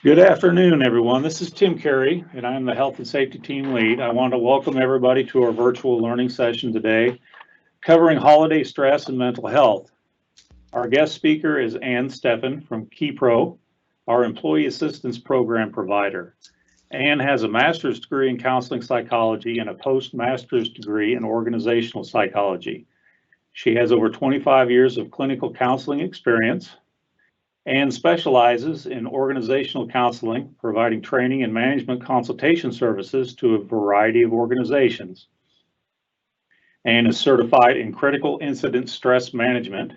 Good afternoon, everyone. This is Tim Carey, and I'm the Health and Safety Team Lead. I want to welcome everybody to our virtual learning session today, covering holiday stress and mental health. Our guest speaker is Ann Steffen from KEPRO, our Employee Assistance Program provider. Ann has a master's degree in counseling psychology and a postmaster's degree in organizational psychology. She has over 25 years of clinical counseling experience and specializes in organizational counseling, providing training and management consultation services to a variety of organizations, and is certified in critical incident stress management,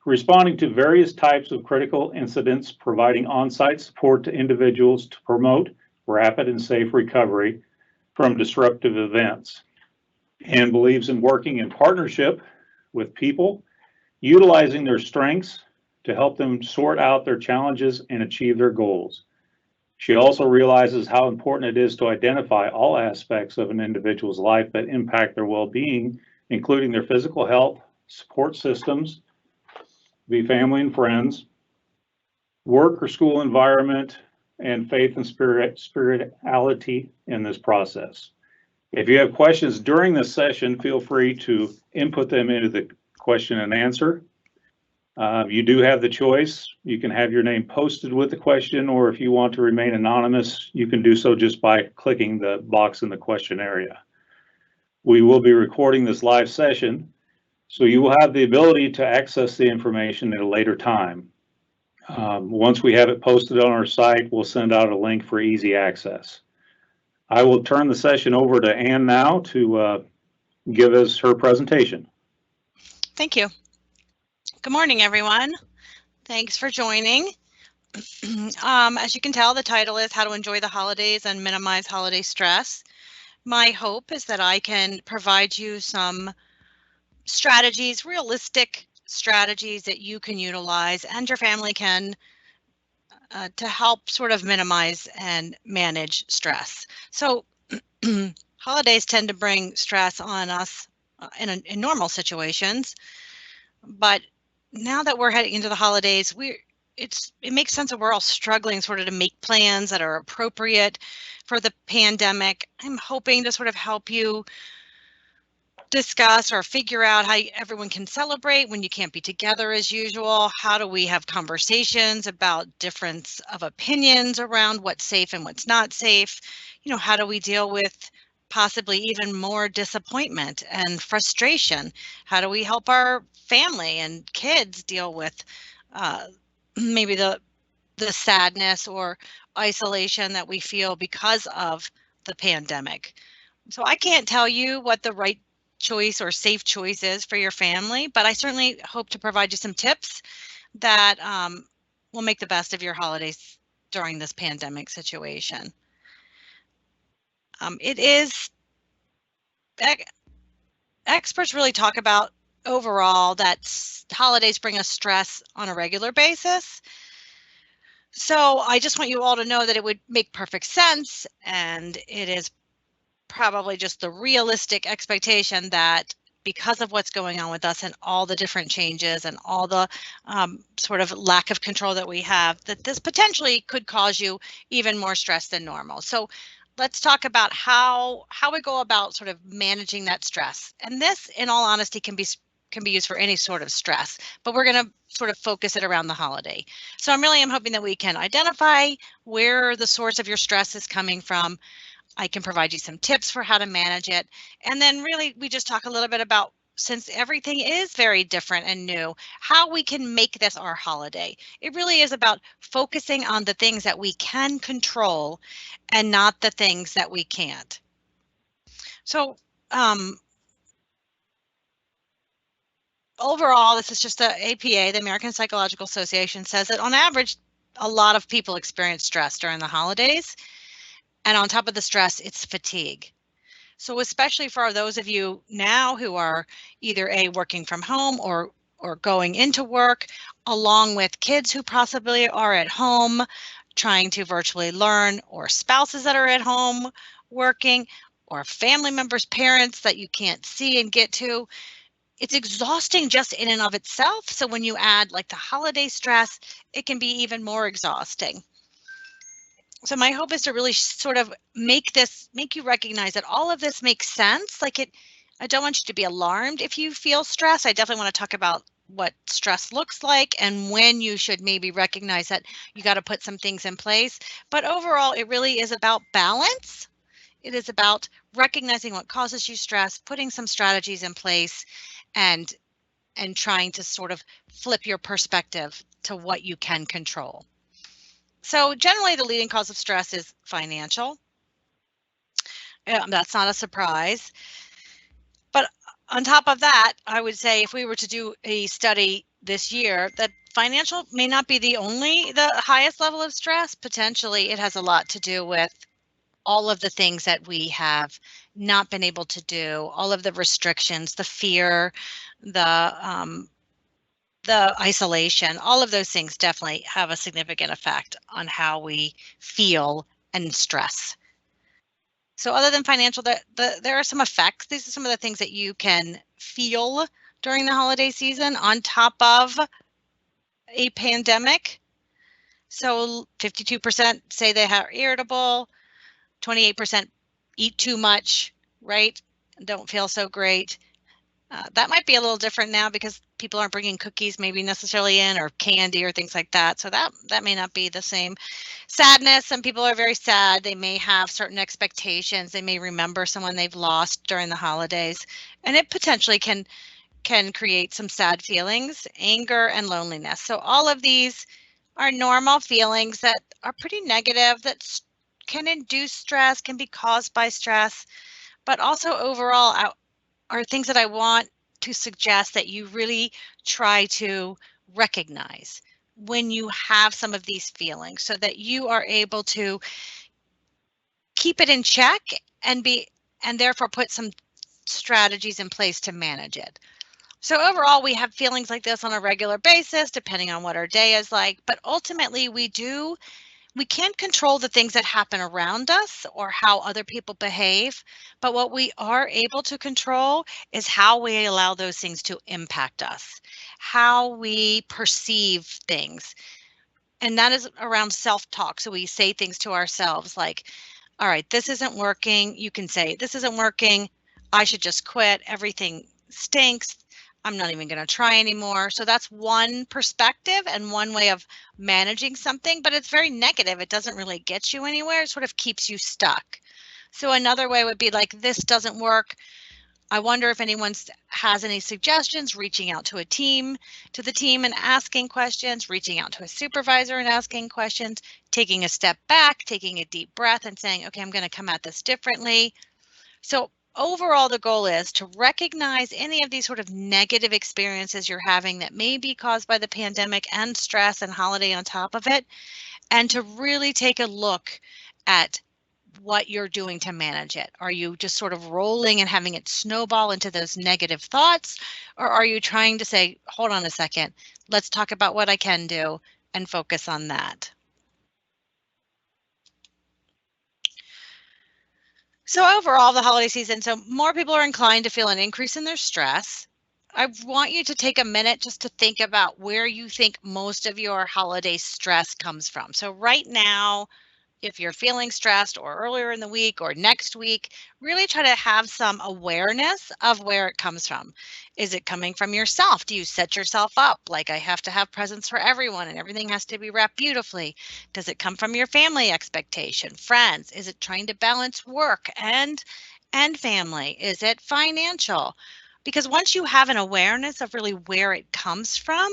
responding to various types of critical incidents, providing on-site support to individuals to promote rapid and safe recovery from disruptive events, and believes in working in partnership with people, utilizing their strengths to help them sort out their challenges and achieve their goals. She also realizes how important it is to identify all aspects of an individual's life that impact their well-being, including their physical health, support systems, be family and friends, work or school environment, and faith and spirituality in this process. If you have questions during this session, feel free to input them into the question and answer. You do have the choice. You can have your name posted with the question, or if you want to remain anonymous, you can do so just by clicking the box in the question area. We will be recording this live session, so you will have the ability to access the information at a later time. Once we have it posted on our site, we'll send out a link for easy access. I will turn the session over to Ann now to give us her presentation. Thank you. Good morning, everyone. Thanks for joining. As you can tell, the title is How to Enjoy the Holidays and Minimize Holiday Stress. My hope is that I can provide you some strategies, realistic strategies that you can utilize and your family can to help sort of minimize and manage stress. So holidays tend to bring stress on us in normal situations, but now that we're heading into the holidays, it makes sense that we're all struggling sort of to make plans that are appropriate for the pandemic. I'm hoping to sort of help you discuss or figure out how everyone can celebrate when you can't be together as usual. How do we have conversations about difference of opinions around what's safe and what's not safe? You know, how do we deal with possibly even more disappointment and frustration? How do we help our family and kids deal with maybe the sadness or isolation that we feel because of the pandemic? So I can't tell you what the right choice or safe choice is for your family, but I certainly hope to provide you some tips that will make the best of your holidays during this pandemic situation. Experts really talk about overall that holidays bring us stress on a regular basis. So I just want you all to know that it would make perfect sense, and it is probably just the realistic expectation that because of what's going on with us and all the different changes and all the sort of lack of control that we have, that this potentially could cause you even more stress than normal. So let's talk about how we go about sort of managing that stress. And this, in all honesty, can be used for any sort of stress, but we're going to sort of focus it around the holiday. So I'm hoping that we can identify where the source of your stress is coming from. I can provide you some tips for how to manage it. And then really, we just talk a little bit about, since everything is very different and new, how we can make this our holiday. It really is about focusing on the things that we can control and not the things that we can't. So overall, this is just the APA, the American Psychological Association, says that on average, a lot of people experience stress during the holidays. And on top of the stress, it's fatigue. So especially for those of you now who are either working from home or going into work, along with kids who possibly are at home trying to virtually learn, or spouses that are at home working, or family members, parents that you can't see and get to, it's exhausting just in and of itself. So when you add like the holiday stress, it can be even more exhausting. So my hope is to really sort of make you recognize that all of this makes sense. I don't want you to be alarmed if you feel stress. I definitely want to talk about what stress looks like and when you should maybe recognize that you got to put some things in place. But overall, it really is about balance. It is about recognizing what causes you stress, putting some strategies in place, and trying to sort of flip your perspective to what you can control. So generally, the leading cause of stress is financial. That's not a surprise. But on top of that, I would say if we were to do a study this year, that financial may not be the highest level of stress. Potentially, it has a lot to do with all of the things that we have not been able to do, all of the restrictions, the fear, the isolation, all of those things definitely have a significant effect on how we feel and stress. So other than financial, there are some effects. These are some of the things that you can feel during the holiday season on top of a pandemic. So 52% say they are irritable, 28% eat too much, right? Don't feel so great. That might be a little different now because people aren't bringing cookies maybe necessarily in, or candy or things like that. So that may not be the same. Sadness, some people are very sad. They may have certain expectations. They may remember someone they've lost during the holidays, and it potentially can create some sad feelings. Anger and loneliness. So all of these are normal feelings that are pretty negative, that can induce stress, can be caused by stress, but also overall are things that I want to suggest that you really try to recognize when you have some of these feelings, so that you are able to keep it in check and therefore put some strategies in place to manage it. So overall, we have feelings like this on a regular basis, depending on what our day is like, but ultimately we can't control the things that happen around us or how other people behave, but what we are able to control is how we allow those things to impact us, how we perceive things. And that is around self-talk. So we say things to ourselves like, all right, this isn't working. You can say, this isn't working. I should just quit. Everything stinks. I'm not even going to try anymore. So that's one perspective and one way of managing something, but it's very negative. It doesn't really get you anywhere. It sort of keeps you stuck. So another way would be like, this doesn't work. I wonder if anyone has any suggestions, reaching out to the team and asking questions, reaching out to a supervisor and asking questions, taking a step back, taking a deep breath and saying, okay, I'm going to come at this differently. So overall, the goal is to recognize any of these sort of negative experiences you're having that may be caused by the pandemic and stress and holiday on top of it, and to really take a look at what you're doing to manage it. Are you just sort of rolling and having it snowball into those negative thoughts? Or are you trying to say, hold on a second, let's talk about what I can do and focus on that? So overall, the holiday season, so more people are inclined to feel an increase in their stress. I want you to take a minute just to think about where you think most of your holiday stress comes from. So right now, if you're feeling stressed, or earlier in the week or next week, really try to have some awareness of where it comes from. Is it coming from yourself? Do you set yourself up like, I have to have presents for everyone and everything has to be wrapped beautifully? Does it come from your family expectation, friends? Is it trying to balance work and family? Is it financial? Because once you have an awareness of really where it comes from,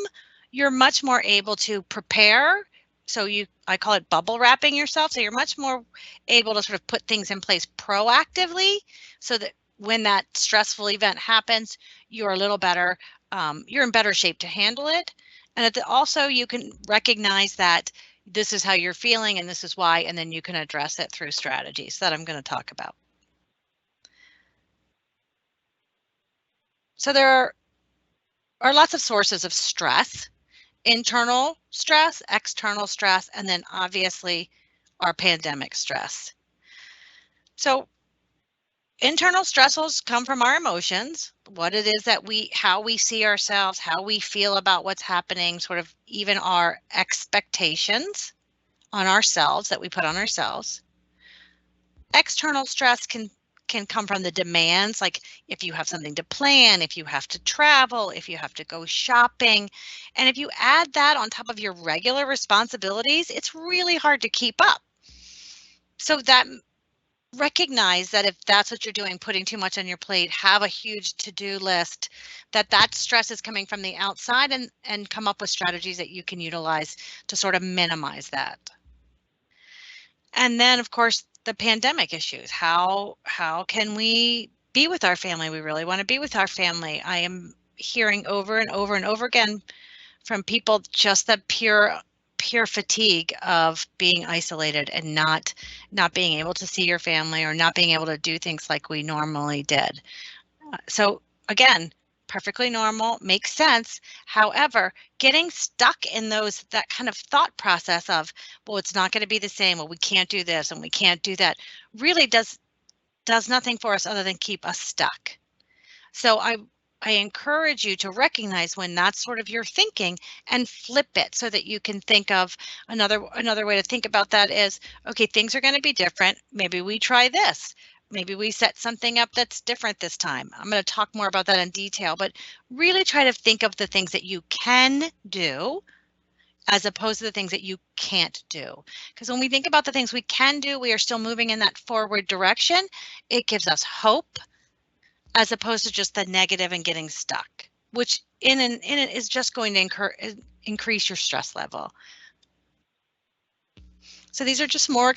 you're much more able to prepare. So I call it bubble wrapping yourself. So you're much more able to sort of put things in place proactively, so that when that stressful event happens, you're a little better, you're in better shape to handle it. And also you can recognize that this is how you're feeling and this is why, and then you can address it through strategies that I'm going to talk about. So there are lots of sources of stress: internal stress, external stress, and then obviously our pandemic stress. So internal stressors come from our emotions, what it is that how we see ourselves, how we feel about what's happening, sort of even our expectations on ourselves that we put on ourselves. External stress can come from the demands, like if you have something to plan, if you have to travel, if you have to go shopping. And if you add that on top of your regular responsibilities, it's really hard to keep up. So that recognize that if that's what you're doing, putting too much on your plate, have a huge to-do list, that stress is coming from the outside, and come up with strategies that you can utilize to sort of minimize that. And then, of course, the pandemic issues. How can we be with our family? We really want to be with our family. I am hearing over and over and over again from people just the pure fatigue of being isolated and not being able to see your family or not being able to do things like we normally did. So again, perfectly normal, makes sense. However, getting stuck in that kind of thought process of, well, it's not going to be the same, well, we can't do this and we can't do that, really does nothing for us other than keep us stuck. So I encourage you to recognize when that's sort of your thinking and flip it so that you can think of another way to think about that is, okay, things are going to be different. Maybe we try this. Maybe we set something up that's different this time. I'm going to talk more about that in detail, but really try to think of the things that you can do as opposed to the things that you can't do. Because when we think about the things we can do, we are still moving in that forward direction. It gives us hope, as opposed to just the negative and getting stuck, which in it is just going to increase your stress level. So these are just more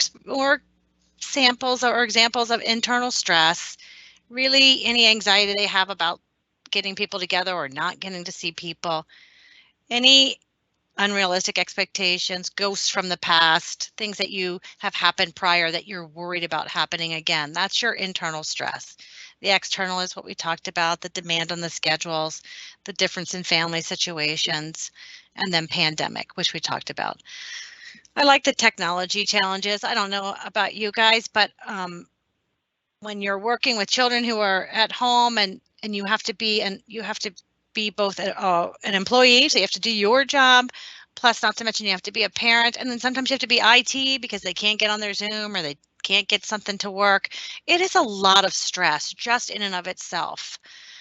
samples or examples of internal stress. Really, any anxiety they have about getting people together or not getting to see people, any unrealistic expectations, ghosts from the past, things that you have happened prior that you're worried about happening again. That's your internal stress. The external is what we talked about, the demand on the schedules, the difference in family situations, and then pandemic, which we talked about. I like the technology challenges. I don't know about you guys, but when you're working with children who are at home and you have to be both an employee, so you have to do your job, plus not to mention you have to be a parent, and then sometimes you have to be IT because they can't get on their Zoom or they can't get something to work. It is a lot of stress just in and of itself.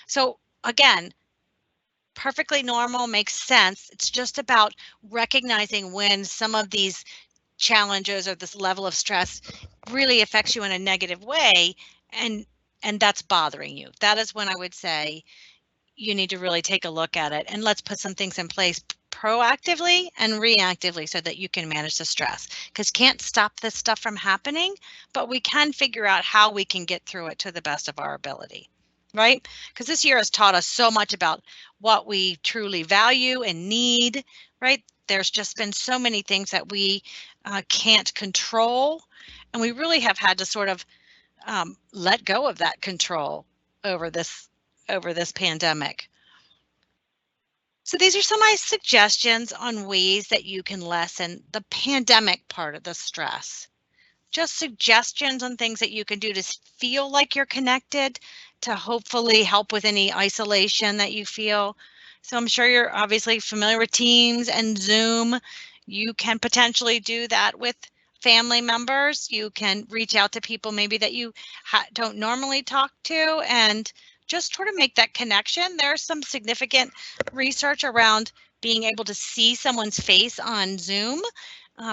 So again, perfectly normal, makes sense. It's just about recognizing when some of these challenges or this level of stress really affects you in a negative way, and that's bothering you. That is when I would say you need to really take a look at it, and let's put some things in place proactively and reactively so that you can manage the stress, because can't stop this stuff from happening, but we can figure out how we can get through it to the best of our ability, right? Because this year has taught us so much about what we truly value and need, right? There's just been so many things that we can't control, and we really have had to sort of let go of that control over this pandemic. So these are some of my suggestions on ways that you can lessen the pandemic part of the stress. Just suggestions on things that you can do to feel like you're connected, to hopefully help with any isolation that you feel. So I'm sure you're obviously familiar with Teams and Zoom. You can potentially do that with family members. You can reach out to people maybe that you don't normally talk to and just sort of make that connection. There's some significant research around being able to see someone's face on Zoom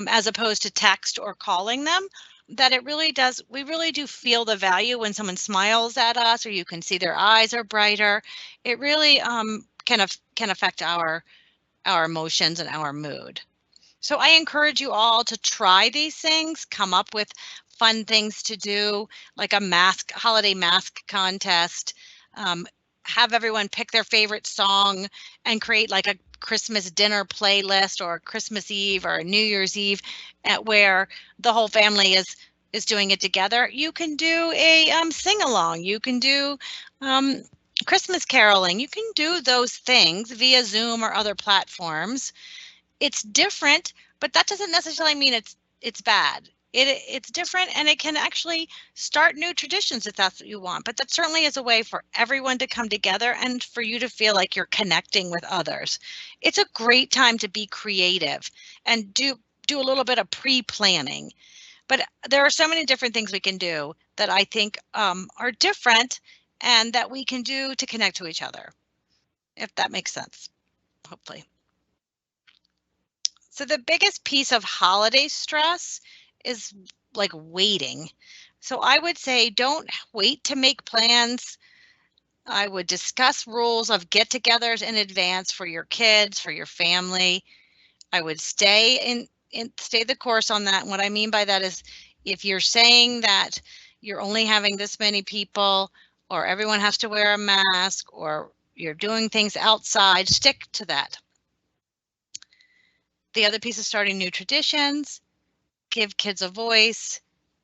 as opposed to text or calling them, that it really does, we really do feel the value when someone smiles at us or you can see their eyes are brighter. It really can affect our emotions and our mood. So I encourage you all to try these things, come up with fun things to do, like a holiday mask contest, have everyone pick their favorite song and create like a Christmas dinner playlist or Christmas Eve or New Year's Eve where the whole family is doing it together. You can do a sing along. You can do Christmas caroling. You can do those things via Zoom or other platforms. It's different, but that doesn't necessarily mean it's bad. It's different, and it can actually start new traditions if that's what you want. But that certainly is a way for everyone to come together and for you to feel like you're connecting with others. It's a great time to be creative and do a little bit of pre-planning. But there are so many different things we can do that I think are different and that we can do to connect to each other, if that makes sense, hopefully. So the biggest piece of holiday stress is like waiting. So I would say don't wait to make plans. I would discuss rules of get-togethers in advance for your kids, for your family. I would stay the course on that. And what I mean by that is if you're saying that you're only having this many people, or everyone has to wear a mask, or you're doing things outside, stick to that. The other piece is starting new traditions, give kids a voice,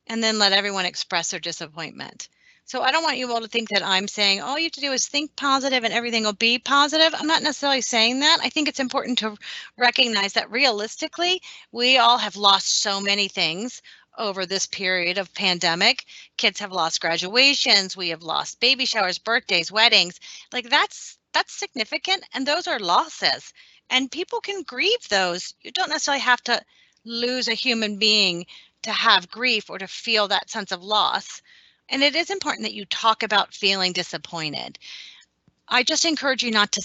and then let everyone express their disappointment. So I don't want you all to think that I'm saying all you have to do is think positive and everything will be positive. I'm not necessarily saying that. I think it's important to recognize that realistically, we all have lost so many things over this period of pandemic. Kids have lost graduations, we have lost baby showers, birthdays, weddings. Like that's significant, and those are losses. And people can grieve those. You don't necessarily have to lose a human being to have grief or to feel that sense of loss. And it is important that you talk about feeling disappointed. I just encourage you not to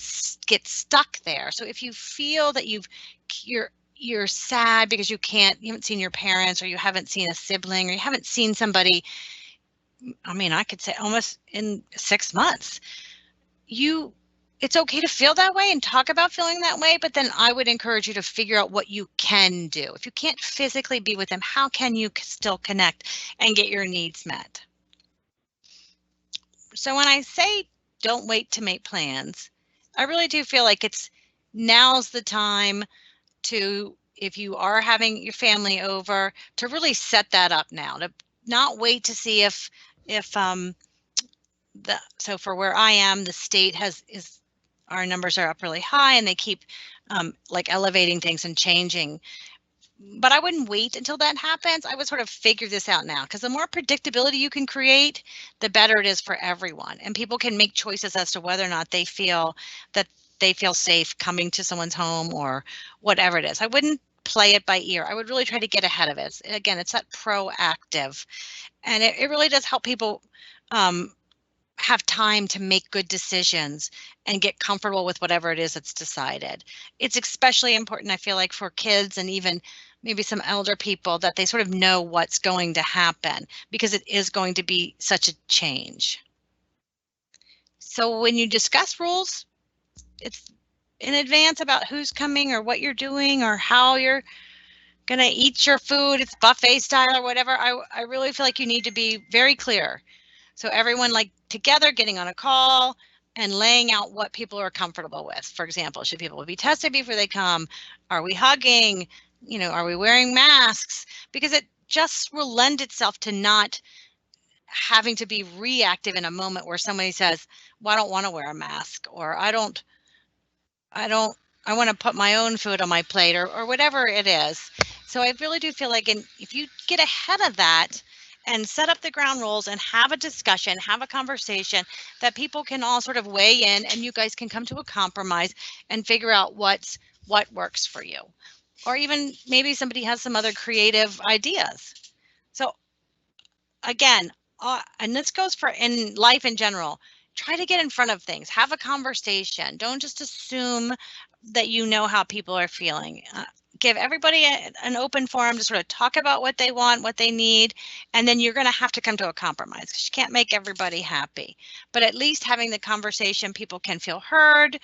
get stuck there. So if you feel that you're sad because you haven't seen your parents, or you haven't seen a sibling, or you haven't seen somebody, I mean, I could say almost in 6 months, it's okay to feel that way and talk about feeling that way, but then I would encourage you to figure out what you can do. If you can't physically be with them, how can you still connect and get your needs met? So when I say don't wait to make plans, I really do feel like now's the time to, if you are having your family over, to really set that up now, to not wait to see so for where I am, the state our numbers are up really high, and they keep like elevating things and changing. But I wouldn't wait until that happens. I would sort of figure this out now, because the more predictability you can create, the better it is for everyone. And people can make choices as to whether or not they feel safe coming to someone's home or whatever it is. I wouldn't play it by ear. I would really try to get ahead of it. Again, it's that proactive. And it really does help people have time to make good decisions and get comfortable with whatever it is that's decided. It's especially important, I feel like, for kids and even maybe some elder people, that they sort of know what's going to happen, because it is going to be such a change. So when you discuss rules, it's in advance about who's coming or what you're doing or how you're going to eat your food. It's buffet style or whatever. I really feel like you need to be very clear. So everyone, like, together getting on a call and laying out what people are comfortable with. For example, should people be tested before they come? Are we hugging? Are we wearing masks? Because it just will lend itself to not having to be reactive in a moment where somebody says, well, I don't want to wear a mask, or I want to put my own food on my plate, or whatever it is. So I really do feel like if you get ahead of that and set up the ground rules and have a discussion, have a conversation, that people can all sort of weigh in, and you guys can come to a compromise and figure out what works for you. Or even maybe somebody has some other creative ideas. So again, and this goes for in life in general, try to get in front of things, have a conversation. Don't just assume that you know how people are feeling. Give everybody an open forum to sort of talk about what they want, what they need, and then you're going to have to come to a compromise, because you can't make everybody happy. But at least having the conversation, people can feel heard,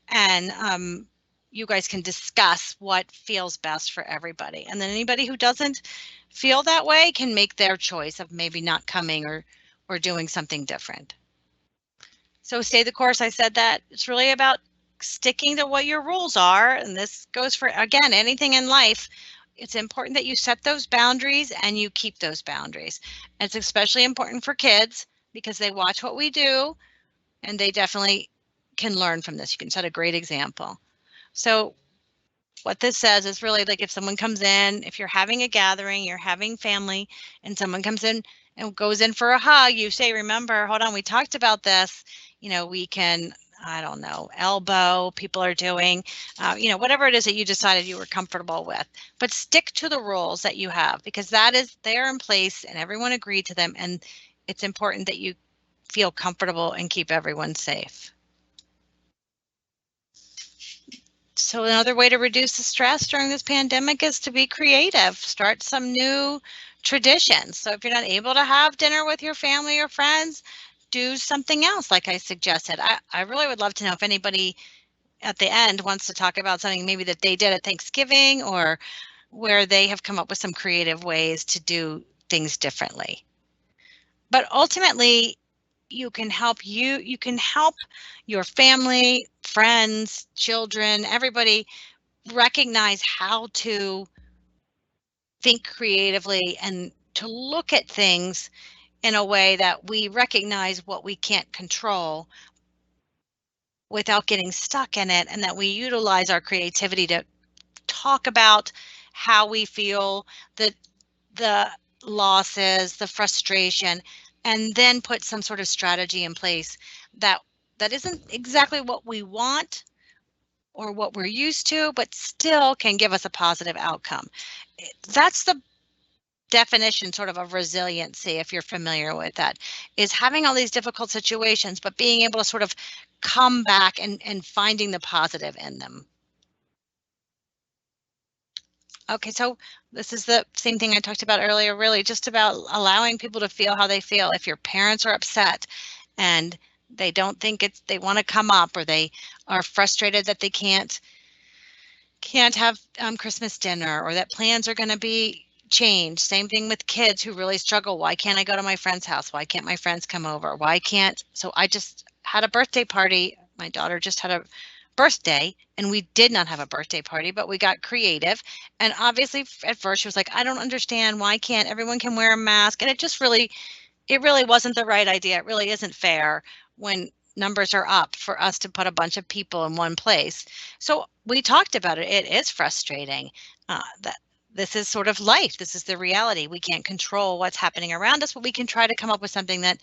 and you guys can discuss what feels best for everybody. And then anybody who doesn't feel that way can make their choice of maybe not coming or doing something different. So stay the course. I said that it's really about sticking to what your rules are. And this goes for, again, anything in life. It's important that you set those boundaries and you keep those boundaries. And it's especially important for kids, because they watch what we do and they definitely can learn from this. You can set a great example. So what this says is really like, if someone comes in, if you're having a gathering, you're having family, and someone comes in and goes in for a hug, you say, remember, hold on, we talked about this. We can I don't know, elbow people are doing, whatever it is that you decided you were comfortable with. But stick to the rules that you have, because they're in place and everyone agreed to them. And it's important that you feel comfortable and keep everyone safe. So another way to reduce the stress during this pandemic is to be creative. Start some new traditions. So if you're not able to have dinner with your family or friends, do something else like I suggested. I really would love to know if anybody at the end wants to talk about something maybe that they did at Thanksgiving, or where they have come up with some creative ways to do things differently. But ultimately, you can help your family, friends, children, everybody recognize how to think creatively and to look at things in a way that we recognize what we can't control without getting stuck in it, and that we utilize our creativity to talk about how we feel, the losses, the frustration, and then put some sort of strategy in place that isn't exactly what we want or what we're used to, but still can give us a positive outcome. That's the definition sort of resiliency, if you're familiar with that, is having all these difficult situations, but being able to sort of come back and finding the positive in them. Okay, so this is the same thing I talked about earlier, really just about allowing people to feel how they feel. If your parents are upset and they don't think they want to come up, or they are frustrated that they can't have Christmas dinner, or that plans are going to be changed. Same thing with kids who really struggle. Why can't I go to my friend's house? Why can't my friends come over? Why can't? So I just had a birthday party. My daughter just had a birthday, and we did not have a birthday party, but we got creative. And obviously at first she was like, I don't understand. Why can't everyone can wear a mask? And it really wasn't the right idea. It really isn't fair when numbers are up for us to put a bunch of people in one place. So we talked about it. It is frustrating that this is sort of life. This is the reality. We can't control what's happening around us, but we can try to come up with something that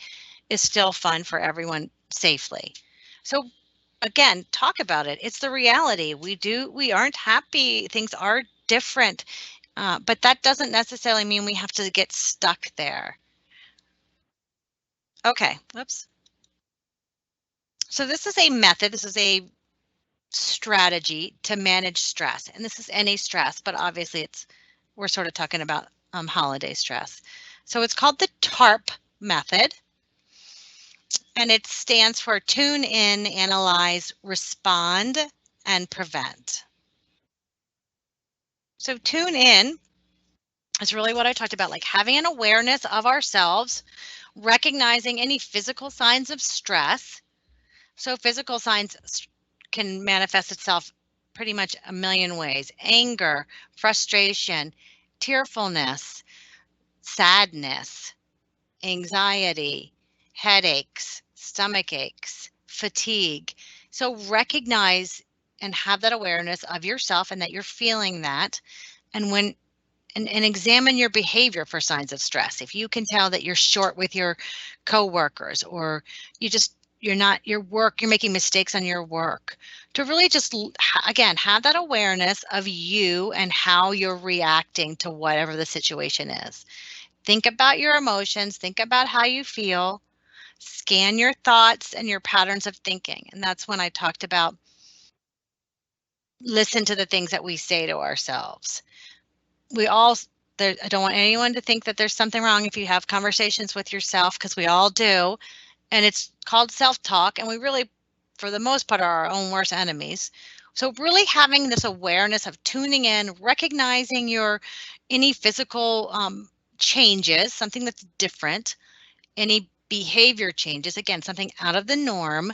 is still fun for everyone safely. So again, talk about it. It's the reality. We aren't happy. Things are different, but that doesn't necessarily mean we have to get stuck there. Okay, whoops. So this is a method, this is a strategy to manage stress. And this is any stress, but obviously we're sort of talking about holiday stress. So it's called the TARP method. And it stands for tune in, analyze, respond, and prevent. So tune in is really what I talked about, like having an awareness of ourselves, recognizing any physical signs of stress. So physical signs can manifest itself pretty much a million ways: anger, frustration, tearfulness, sadness, anxiety, headaches, stomach aches, fatigue. So recognize and have that awareness of yourself and that you're feeling that. And and examine your behavior for signs of stress. If you can tell that you're short with your coworkers, or you're making mistakes on your work, to really just, again, have that awareness of you and how you're reacting to whatever the situation is. Think about your emotions, think about how you feel, scan your thoughts and your patterns of thinking. And that's when I talked about listen to the things that we say to ourselves. I don't want anyone to think that there's something wrong if you have conversations with yourself, because we all do. And it's called self-talk. And we really, for the most part, are our own worst enemies. So really having this awareness of tuning in, recognizing any physical changes, something that's different, any behavior changes, again, something out of the norm.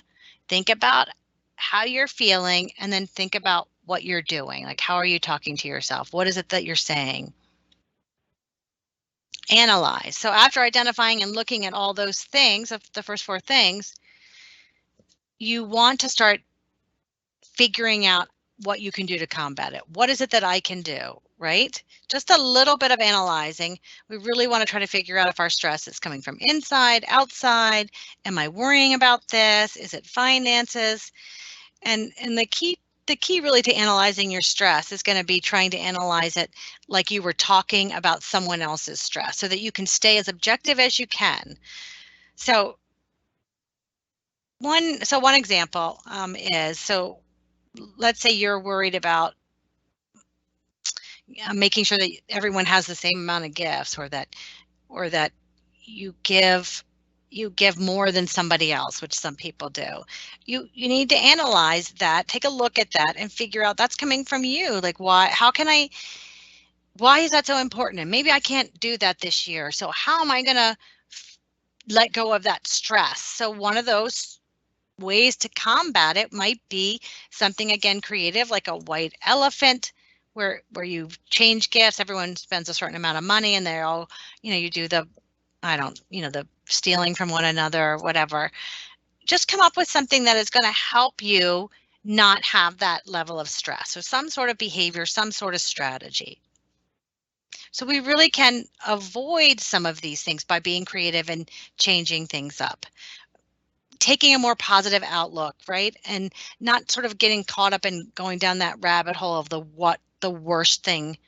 Think about how you're feeling, and then think about what you're doing. Like, how are you talking to yourself? What is it that you're saying? Analyze. So after identifying and looking at all those things, of the first four things, you want to start figuring out what you can do to combat it. What is it that I can do, right? Just a little bit of analyzing. We really want to try to figure out if our stress is coming from inside, outside. Am I worrying about this? Is it finances? And the key really to analyzing your stress is going to be trying to analyze it like you were talking about someone else's stress so that you can stay as objective as you can. So one example is, so let's say you're worried about making sure that everyone has the same amount of gifts, or that you give more than somebody else, which some people do. You need to analyze that, take a look at that, and figure out that's coming from you. Like, why is that so important? And maybe I can't do that this year. So how am I going to let go of that stress? So one of those ways to combat it might be something, again, creative, like a white elephant, where you change gifts. Everyone spends a certain amount of money, and they're all, you do the, the stealing from one another or whatever. Just come up with something that is going to help you not have that level of stress. So some sort of behavior, some sort of strategy. So we really can avoid some of these things by being creative and changing things up. Taking a more positive outlook, right? And not sort of getting caught up in going down that rabbit hole of what the worst thing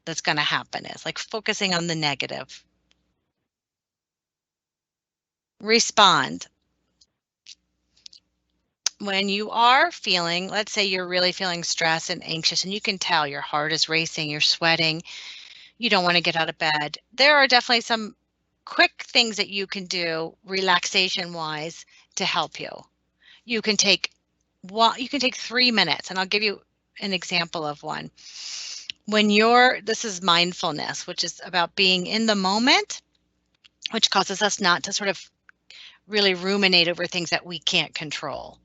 that's going to happen is, like focusing on the negative. Respond. When you are feeling, let's say you're really feeling stressed and anxious, and you can tell your heart is racing, you're sweating, you don't want to get out of bed. There are definitely some quick things that you can do relaxation wise to help you. You can take 3 minutes, and I'll give you an example of one. This is mindfulness, which is about being in the moment, which causes us not to sort of really ruminate over things that we can't control.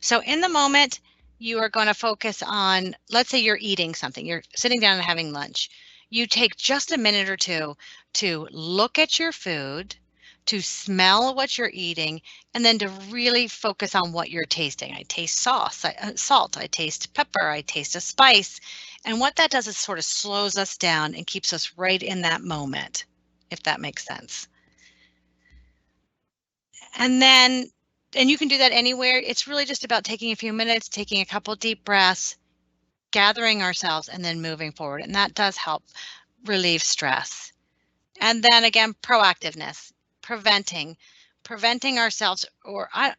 So in the moment, you are going to focus on, let's say you're eating something, you're sitting down and having lunch. You take just a minute or two to look at your food, to smell what you're eating, and then to really focus on what you're tasting. I taste salt, I taste pepper, I taste a spice. And what that does is sort of slows us down and keeps us right in that moment, if that makes sense. And you can do that anywhere. It's really just about taking a few minutes, taking a couple deep breaths, gathering ourselves, and then moving forward. And that does help relieve stress. And then again, proactiveness, preventing ourselves, or I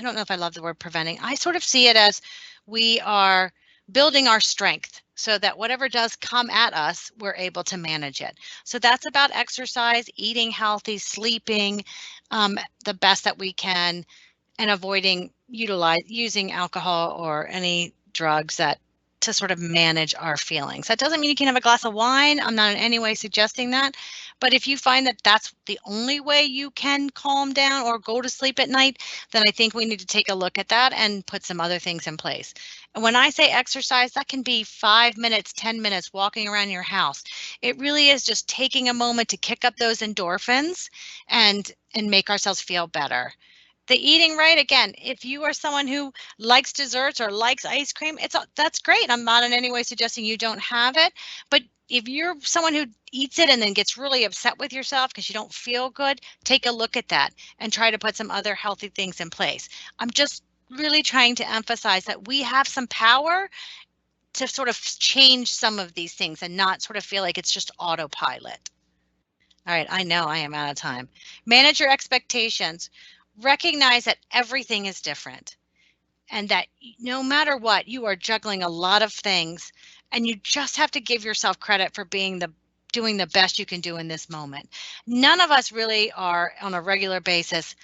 don't know if I love the word preventing. I sort of see it as we are building our strength so that whatever does come at us, we're able to manage it. So that's about exercise, eating healthy, sleeping the best that we can, and avoiding using alcohol or any drugs to sort of manage our feelings. That doesn't mean you can have a glass of wine. I'm not in any way suggesting that. But if you find that that's the only way you can calm down or go to sleep at night, then I think we need to take a look at that and put some other things in place. And when I say exercise, that can be 5 minutes, 10 minutes walking around your house. It really is just taking a moment to kick up those endorphins and make ourselves feel better. The eating right, again, if you are someone who likes desserts or likes ice cream, that's great. I'm not in any way suggesting you don't have it. But if you're someone who eats it and then gets really upset with yourself because you don't feel good, take a look at that and try to put some other healthy things in place. I'm just really trying to emphasize that we have some power to sort of change some of these things and not sort of feel like it's just autopilot. All right, I know I am out of time. Manage your expectations. Recognize that everything is different and that no matter what, you are juggling a lot of things, and you just have to give yourself credit for doing the best you can do in this moment. None of us really are on a regular basis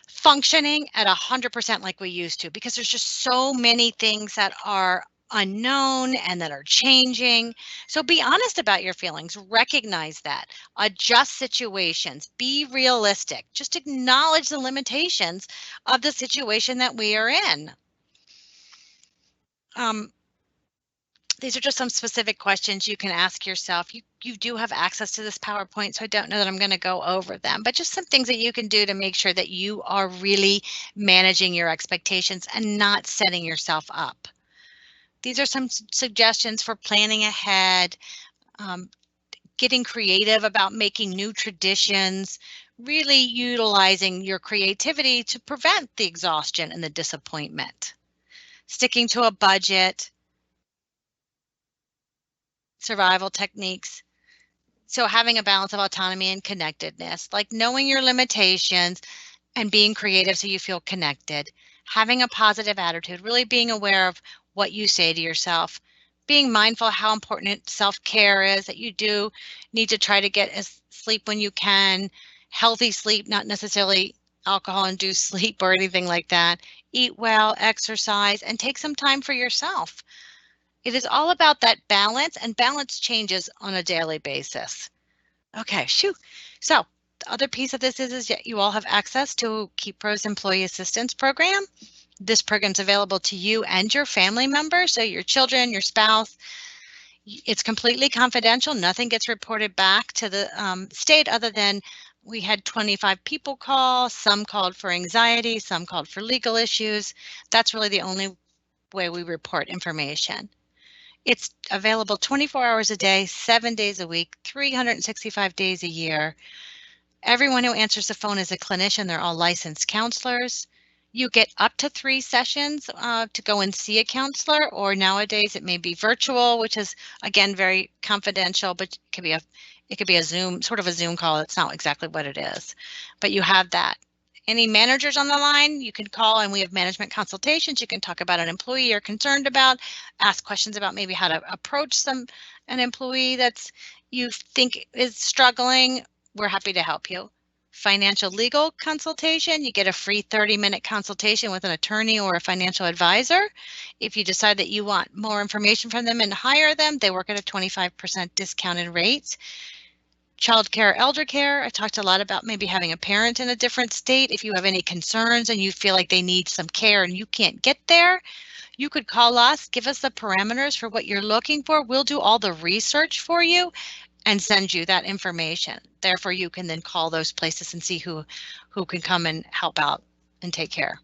functioning at 100% like we used to, because there's just so many things that are unknown and that are changing. So be honest about your feelings, recognize that, adjust situations, be realistic, just acknowledge the limitations of the situation that we are in. These are just some specific questions you can ask yourself. You do have access to this PowerPoint, so I don't know that I'm going to go over them, but just some things that you can do to make sure that you are really managing your expectations and not setting yourself up These are some suggestions for planning ahead, getting creative about making new traditions, really utilizing your creativity to prevent the exhaustion and the disappointment. Sticking to a budget, survival techniques. So having a balance of autonomy and connectedness, like knowing your limitations and being creative so you feel connected, having a positive attitude, really being aware of what you say to yourself, being mindful how important self-care is, that you do need to try to get as sleep when you can, healthy sleep, not necessarily alcohol-induced sleep or anything like that. Eat well, exercise, and take some time for yourself. It is all about that balance, and balance changes on a daily basis. Okay, shoo. So the other piece of this is that you all have access to KEPRO's Employee Assistance Program. This program's available to you and your family members, so your children, your spouse. It's completely confidential. Nothing gets reported back to the state other than we had 25 people call. Some called for anxiety, some called for legal issues. That's really the only way we report information. It's available 24 hours a day, 7 days a week, 365 days a year. Everyone who answers the phone is a clinician. They're all licensed counselors. You get up to 3 sessions to go and see a counselor, or nowadays it may be virtual, which is again very confidential, but it could be a Zoom, sort of a Zoom call. It's not exactly what it is, but you have that. Any managers on the line, you can call and we have management consultations. You can talk about an employee you're concerned about, ask questions about maybe how to approach an employee that's you think is struggling. We're happy to help you. Financial legal consultation, you get a free 30-minute consultation with an attorney or a financial advisor. If you decide that you want more information from them and hire them, they work at a 25% discounted rate. Child care, elder care. I talked a lot about maybe having a parent in a different state. If you have any concerns and you feel like they need some care and you can't get there, you could call us, give us the parameters for what you're looking for. We'll do all the research for you and send you that information. Therefore, you can then call those places and see who can come and help out and take care.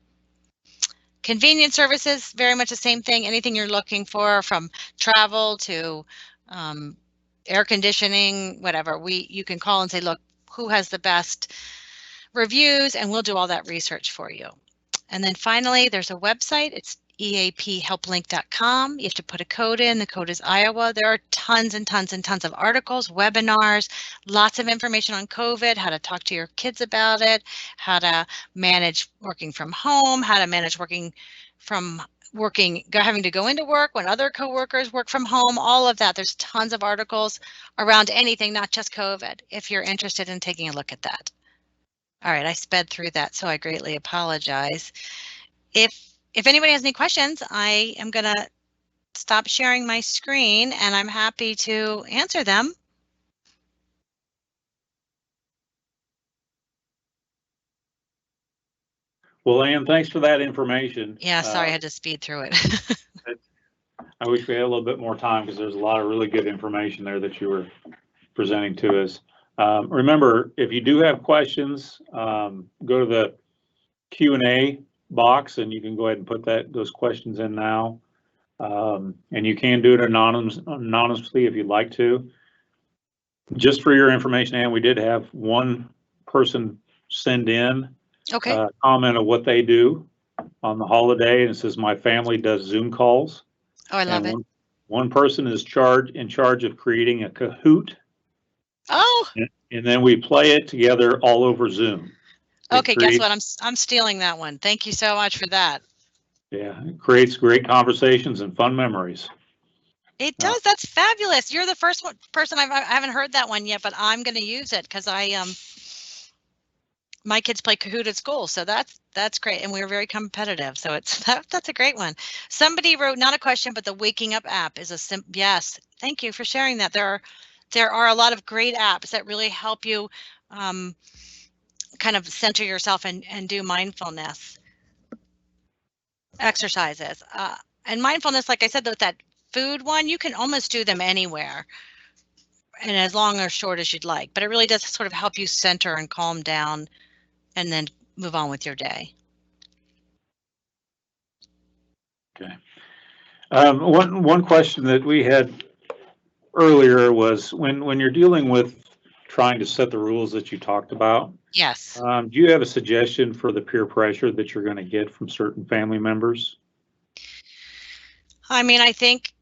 Convenience services, very much the same thing. Anything you're looking for, from travel to air conditioning, whatever, you can call and say, look, who has the best reviews, and we'll do all that research for you. And then finally, there's a website. It's eaphelplink.com. You have to put a code in. The code is Iowa. There are tons and tons and tons of articles, webinars, lots of information on COVID, how to talk to your kids about it, how to manage working from home, how to manage having to go into work when other coworkers work from home, all of that. There's tons of articles around anything, not just COVID, if you're interested in taking a look at that. All right, I sped through that, so I greatly apologize. If anybody has any questions, I am going to stop sharing my screen and I'm happy to answer them. Well, Ann, thanks for that information. Yeah, sorry, I had to speed through it. I wish we had a little bit more time because there's a lot of really good information there that you were presenting to us. Remember, if you do have questions, go to the Q&A box and you can go ahead and put those questions in now. And you can do it anonymously if you'd like to. Just for your information, Ann, we did have one person send in a comment of what they do on the holiday, and it says, my family does Zoom calls. Oh, I love it. One person is in charge of creating a Kahoot. Oh. And then we play it together all over Zoom. Okay, guess what? I'm stealing that one. Thank you so much for that. Yeah, it creates great conversations and fun memories. It does. That's fabulous. You're the first person I haven't heard that one yet, but I'm going to use it because my kids play Kahoot at school, so that's great, and we're very competitive. So that's a great one. Somebody wrote, not a question, but the Waking Up app is yes. Thank you for sharing that. There are a lot of great apps that really help you kind of center yourself and do mindfulness exercises. And mindfulness, like I said, with that food one, you can almost do them anywhere and as long or short as you'd like, but it really does sort of help you center and calm down and then move on with your day. Okay. One question that we had earlier was when you're dealing with trying to set the rules that you talked about, Yes. do you have a suggestion for the peer pressure that you're going to get from certain family members? I mean, I think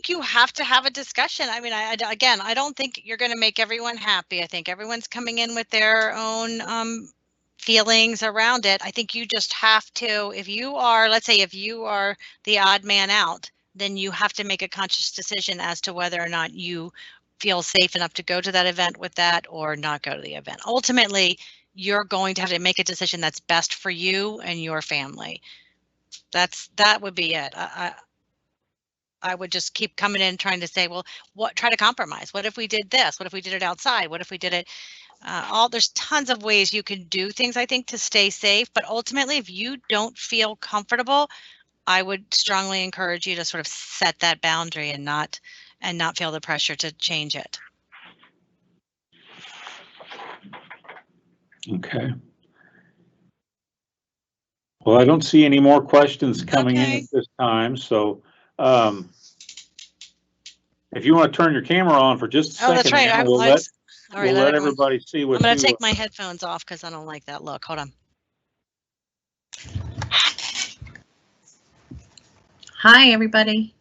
you have to have a discussion. I mean, again, I don't think you're going to make everyone happy. I think everyone's coming in with their own feelings around it. I think you just have to, if you are, let's say, if you are the odd man out, then you have to make a conscious decision as to whether or not you feel safe enough to go to that event with that or not go to the event. Ultimately, you're going to have to make a decision that's best for you and your family. That would be it. I would just keep coming in trying to say, well, try to compromise. What if we did this? What if we did it outside? What if we did it there's tons of ways you can do things, I think, to stay safe. But ultimately, if you don't feel comfortable, I would strongly encourage you to sort of set that boundary and not feel the pressure to change it. Okay. Well, I don't see any more questions coming in at this time, so if you want to turn your camera on for just a second, that's right. Anna, we'll let everyone, everybody see what I'm going to take my headphones off because I don't like that look. Hold on. Hi, everybody.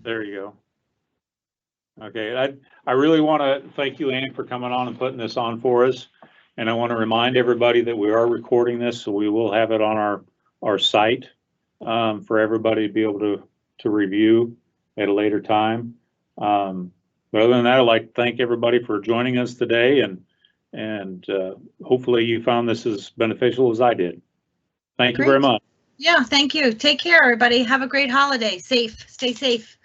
There you go. Okay, I really want to thank you, Ann, for coming on and putting this on for us. And I want to remind everybody that we are recording this, so we will have it on our site for everybody to be able to review at a later time. But other than that, I'd like to thank everybody for joining us today, and hopefully you found this as beneficial as I did. Thank you very much. Yeah, thank you. Take care, everybody. Have a great holiday. Stay safe.